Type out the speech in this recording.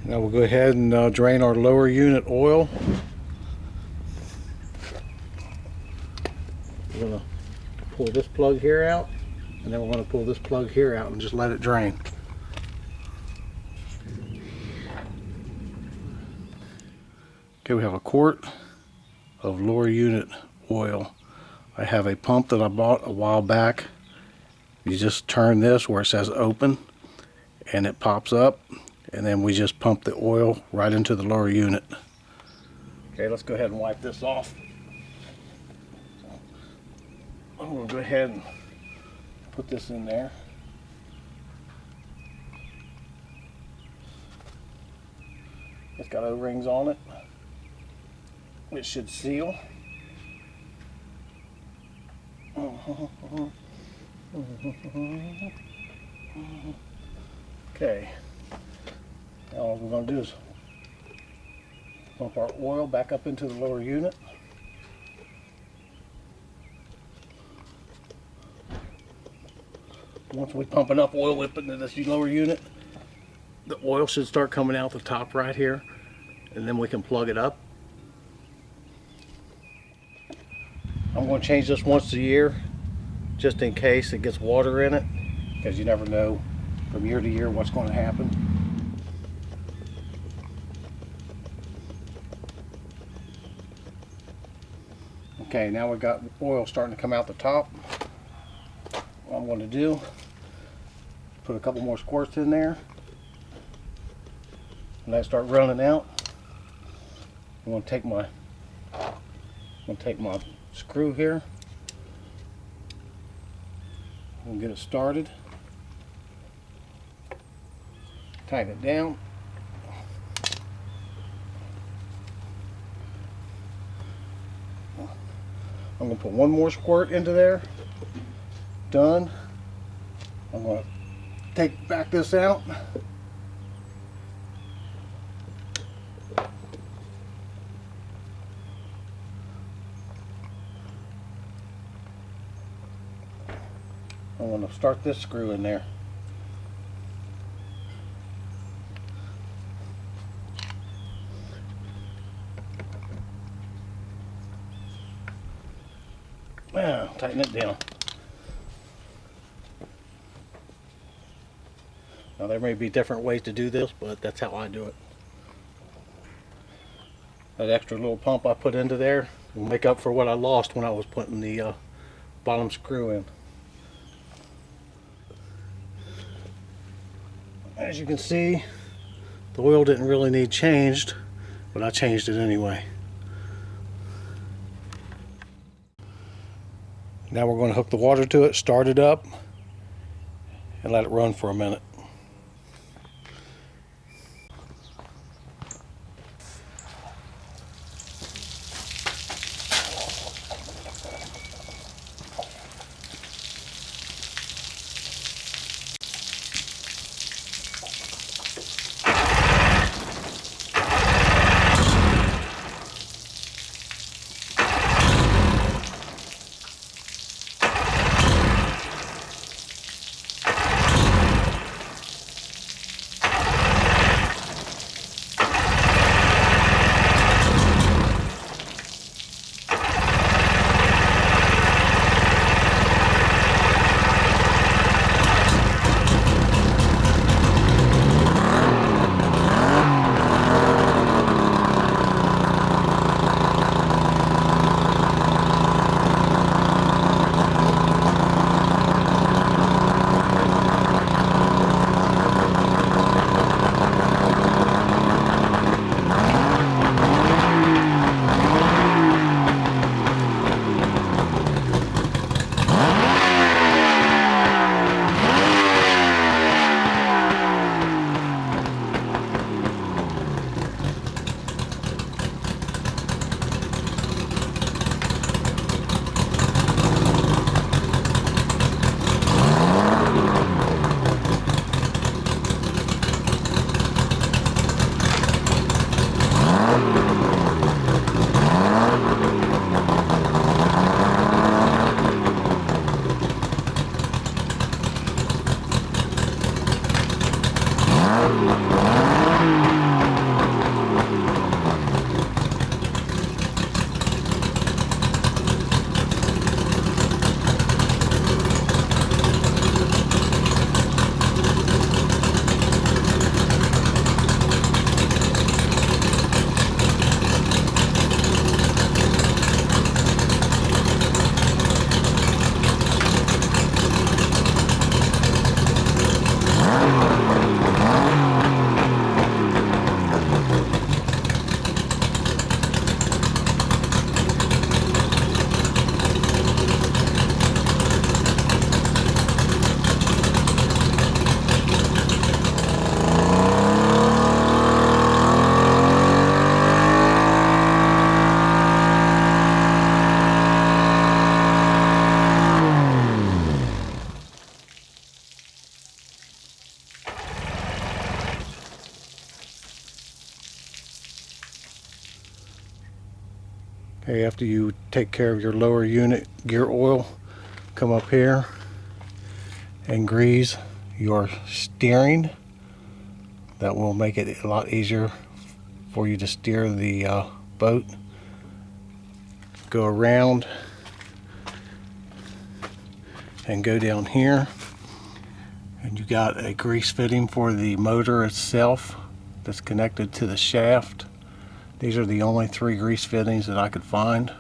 Now we'll go ahead and drain our lower unit oil. We're going to pull this plug here out, and then we're going to pull this plug here out and just let it drain. Okay, we have a quart of lower unit oil. I have a pump that I bought a while back. You just turn this where it says open and it pops up, and then we just pump the oil right into the lower unit. Okay, let's go ahead and wipe this off. I'm going to go ahead and put this in there. It's got O-rings on it. It should seal. Okay. Now all we're going to do is pump our oil back up into the lower unit. Once we pump enough oil up into this lower unit, the oil should start coming out the top right here, and then we can plug it up. I'm going to change this once a year just in case it gets water in it, because you never know from year to year what's going to happen. Okay, now we've got oil starting to come out the top. What I'm going to do, put a couple more squirts in there, and let it start running out. I'm going to take my screw here and get it started. Tighten it down. I'm going to put one more squirt into there. Done. I'm going to back this out. I'm going to start this screw in there. Now, tighten it down. Now there may be different ways to do this, but that's how I do it. That extra little pump I put into there will make up for what I lost when I was putting the bottom screw in. As you can see, the oil didn't really need changed, but I changed it anyway. Now we're going to hook the water to it, start it up, and let it run for a minute. Okay, after you take care of your lower unit gear oil, come up here and grease your steering. That will make it a lot easier for you to steer the boat. Go around and go down here, and you got a grease fitting for the motor itself that's connected to the shaft. These are the only 3 grease fittings that I could find.